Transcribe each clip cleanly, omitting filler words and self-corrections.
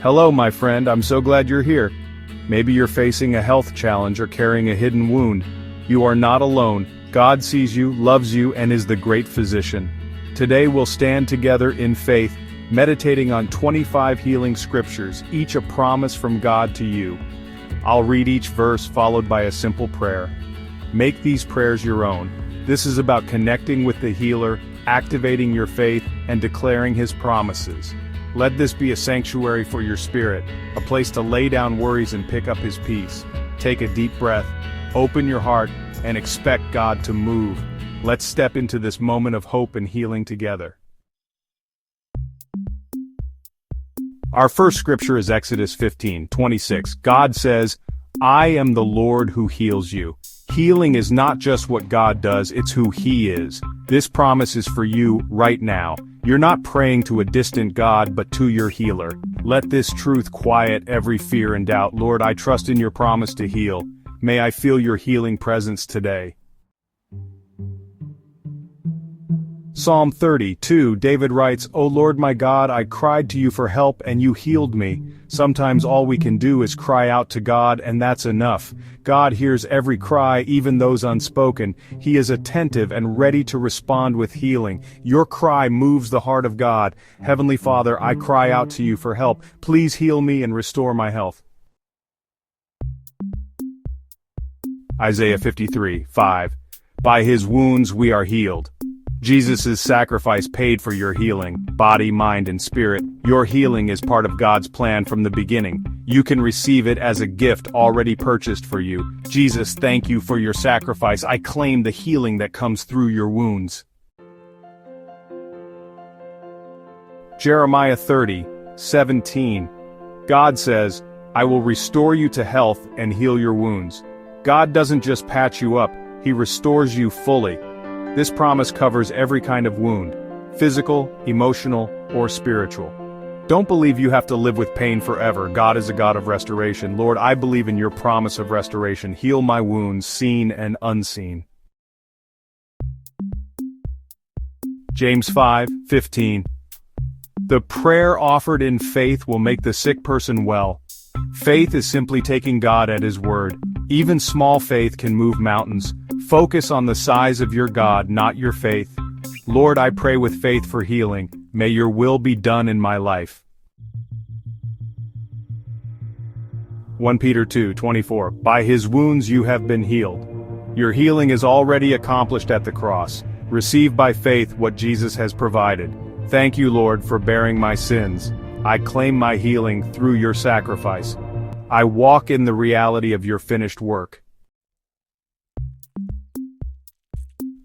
Hello, my friend, I'm so glad you're here. Maybe you're facing a health challenge or carrying a hidden wound. You are not alone. God sees you, loves you, and is the great physician. Today we'll stand together in faith, meditating on 25 healing scriptures, each a promise from God to you. I'll read each verse followed by a simple prayer. Make these prayers your own. This is about connecting with the healer, activating your faith, and declaring his promises. Let this be a sanctuary for your spirit, a place to lay down worries and pick up his peace. Take a deep breath, open your heart, and expect God to move. Let's step into this moment of hope and healing together. Our first scripture is Exodus 15:26. God says, "I am the Lord who heals you." Healing is not just what God does, it's who He is. This promise is for you right now. You're not praying to a distant God, but to your healer. Let this truth quiet every fear and doubt. Lord, I trust in your promise to heal. May I feel your healing presence today. Psalm 32, David writes, "O Lord my God, I cried to you for help and you healed me." Sometimes all we can do is cry out to God, and that's enough. God hears every cry, even those unspoken. He is attentive and ready to respond with healing. Your cry moves the heart of God. Heavenly Father, I cry out to you for help. Please heal me and restore my health. Isaiah 53:5. By his wounds we are healed. Jesus' sacrifice paid for your healing, body, mind, and spirit. Your healing is part of God's plan from the beginning. You can receive it as a gift already purchased for you. Jesus, thank you for your sacrifice. I claim the healing that comes through your wounds. Jeremiah 30:17. God says, "I will restore you to health and heal your wounds." God doesn't just patch you up, He restores you fully. This promise covers every kind of wound, physical, emotional, or spiritual. Don't believe you have to live with pain forever. God is a God of restoration. Lord, I believe in your promise of restoration. Heal my wounds, seen and unseen. James 5:15. The prayer offered in faith will make the sick person well. Faith is simply taking God at His word. Even small faith can move mountains. Focus on the size of your God, not your faith. Lord, I pray with faith for healing. May your will be done in my life. 1 Peter 2:24. By his wounds you have been healed. Your healing is already accomplished at the cross. Receive by faith what Jesus has provided. Thank you, Lord, for bearing my sins. I claim my healing through your sacrifice. I walk in the reality of your finished work.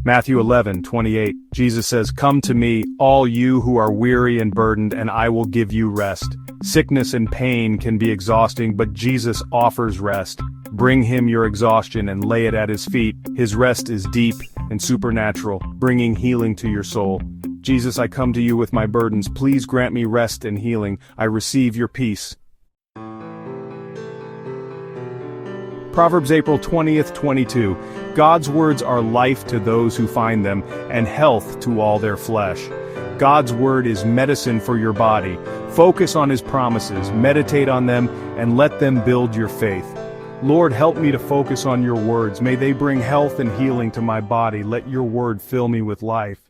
Matthew 11:28, Jesus says, "Come to me, all you who are weary and burdened, and I will give you rest." Sickness and pain can be exhausting, but Jesus offers rest. Bring him your exhaustion and lay it at his feet. His rest is deep and supernatural, bringing healing to your soul. Jesus, I come to you with my burdens. Please grant me rest and healing. I receive your peace. Proverbs April 20th, 22. God's words are life to those who find them, and health to all their flesh. God's word is medicine for your body. Focus on his promises, meditate on them, and let them build your faith. Lord, help me to focus on your words. May they bring health and healing to my body. Let your word fill me with life.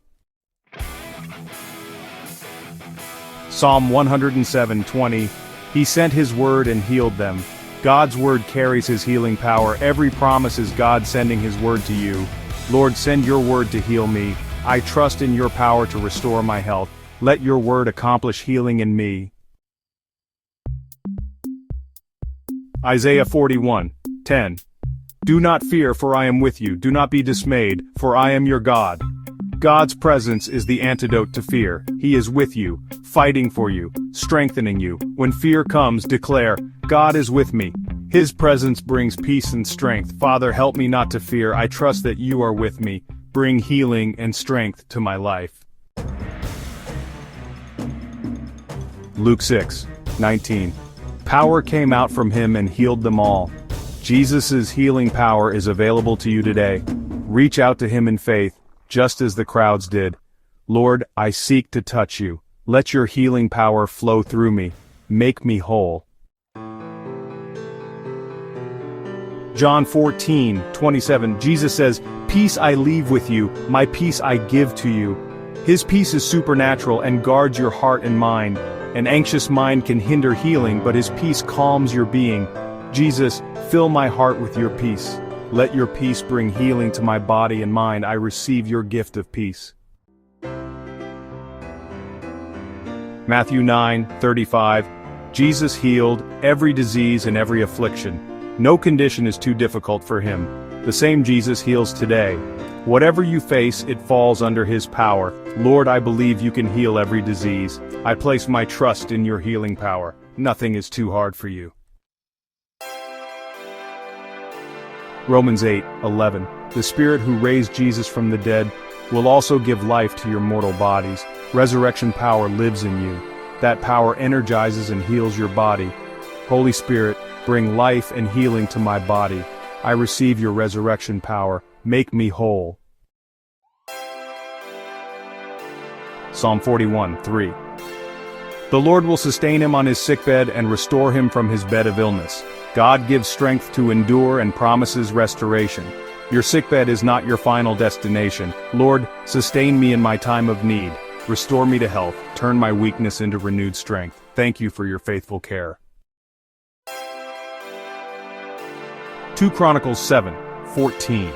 Psalm 107:20. He sent his word and healed them. God's word carries his healing power. Every promise is God sending his word to you. Lord, send your word to heal me. I trust in your power to restore my health. Let your word accomplish healing in me. Isaiah 41:10. Do not fear, for I am with you. Do not be dismayed, for I am your God. God's presence is the antidote to fear. He is with you, fighting for you, strengthening you. When fear comes, declare, God is with me. His presence brings peace and strength. Father, help me not to fear. I trust that you are with me. Bring healing and strength to my life. Luke 6:19. Power came out from him and healed them all. Jesus' healing power is available to you today. Reach out to him in faith, just as the crowds did. Lord, I seek to touch you. Let your healing power flow through me. make me whole. John 14:27, Jesus says, "Peace I leave with you, my peace I give to you." His peace is supernatural and guards your heart and mind. An anxious mind can hinder healing, but His peace calms your being. Jesus, fill my heart with your peace. Let your peace bring healing to my body and mind. I receive your gift of peace. Matthew 9:35, Jesus healed every disease and every affliction. No condition is too difficult for Him. The same Jesus heals today. Whatever you face, it falls under His power. Lord, I believe you can heal every disease. I place my trust in your healing power. Nothing is too hard for you. Romans 8:11, the Spirit who raised Jesus from the dead will also give life to your mortal bodies. Resurrection power lives in you. That power energizes and heals your body. Holy Spirit, bring life and healing to my body. I receive your resurrection power. Make me whole. Psalm 41:3. The Lord will sustain him on his sickbed and restore him from his bed of illness. God gives strength to endure and promises restoration. Your sickbed is not your final destination. Lord, sustain me in my time of need. Restore me to health. Turn my weakness into renewed strength. Thank you for your faithful care. 2 Chronicles 7:14.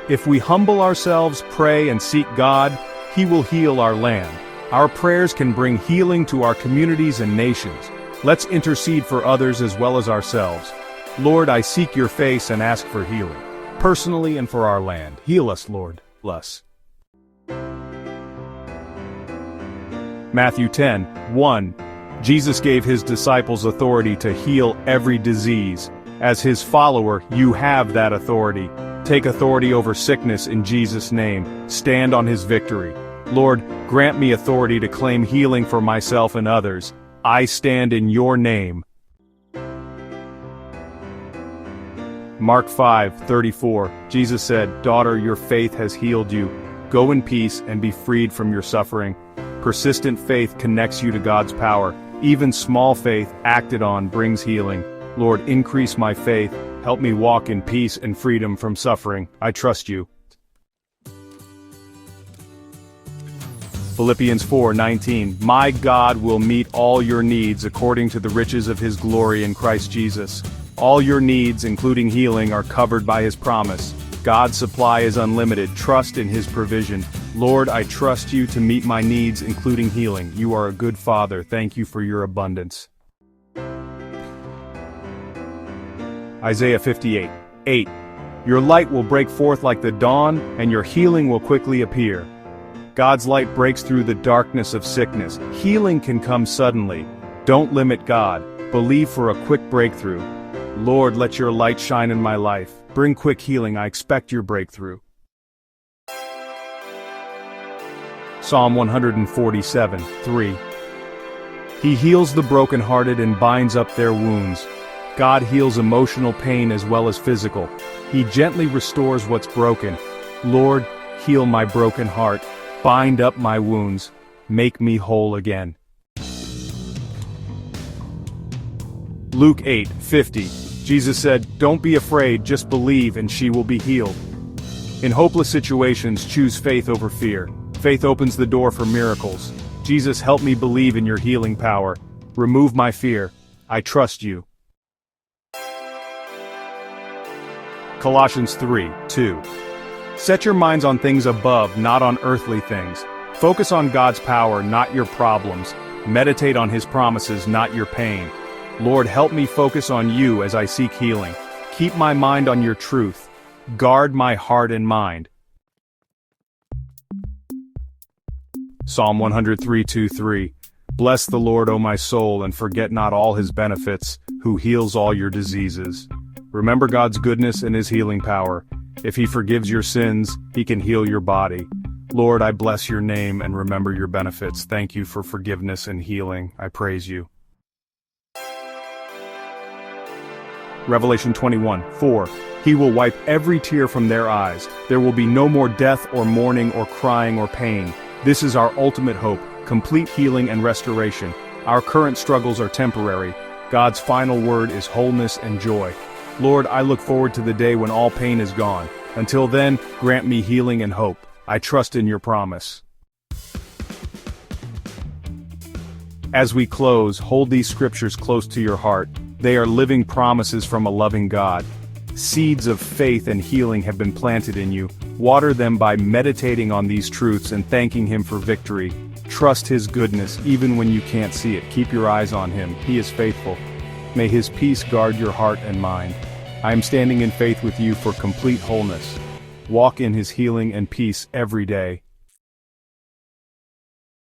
If we humble ourselves, pray, and seek God, He will heal our land. Our prayers can bring healing to our communities and nations. Let's intercede for others as well as ourselves. Lord, I seek your face and ask for healing. Personally and for our land. Heal us, Lord. Bless. Matthew 10:1. Jesus gave His disciples authority to heal every disease. As His follower, you have that authority. Take authority over sickness in Jesus' name. Stand on His victory. Lord, grant me authority to claim healing for myself and others. I stand in your name. Mark 5:34, Jesus said, "Daughter, your faith has healed you. Go in peace and be freed from your suffering." Persistent faith connects you to God's power. Even small faith acted on brings healing. Lord, increase my faith. Help me walk in peace and freedom from suffering. I trust you. Philippians 4:19, my God will meet all your needs according to the riches of His glory in Christ Jesus. All your needs, including healing, are covered by His promise. God's supply is unlimited. Trust in His provision. Lord, I trust you to meet my needs, including healing. You are a good Father. Thank you for your abundance. Isaiah 58:8. Your light will break forth like the dawn, and your healing will quickly appear. God's light breaks through the darkness of sickness. Healing can come suddenly. Don't limit God. Believe for a quick breakthrough. Lord, let your light shine in my life. Bring quick healing. I expect your breakthrough. Psalm 147:3. He heals the brokenhearted and binds up their wounds. God heals emotional pain as well as physical. He gently restores what's broken. Lord, heal my broken heart. Bind up my wounds. Make me whole again. Luke 8:50. Jesus said, "Don't be afraid, just believe and she will be healed." In hopeless situations, choose faith over fear. Faith opens the door for miracles. Jesus, help me believe in your healing power. Remove my fear. I trust you. Colossians 3:2. Set your minds on things above, not on earthly things. Focus on God's power, not your problems. Meditate on His promises, not your pain. Lord, help me focus on you as I seek healing. Keep my mind on your truth. Guard my heart and mind. Psalm 103:2-3. Bless the Lord, O my soul, and forget not all His benefits, who heals all your diseases. Remember God's goodness and His healing power. If He forgives your sins, He can heal your body. Lord, I bless your name and remember your benefits. Thank you for forgiveness and healing. I praise you. Revelation 21:4. He will wipe every tear from their eyes. There will be no more death or mourning or crying or pain. This is our ultimate hope, complete healing and restoration. Our current struggles are temporary. God's final word is wholeness and joy. Lord, I look forward to the day when all pain is gone. Until then, grant me healing and hope. I trust in your promise. As we close, hold these scriptures close to your heart. They are living promises from a loving God. Seeds of faith and healing have been planted in you. Water them by meditating on these truths and thanking Him for victory. Trust His goodness even when you can't see it. Keep your eyes on Him. He is faithful. May His peace guard your heart and mind. I am standing in faith with you for complete wholeness. Walk in His healing and peace every day.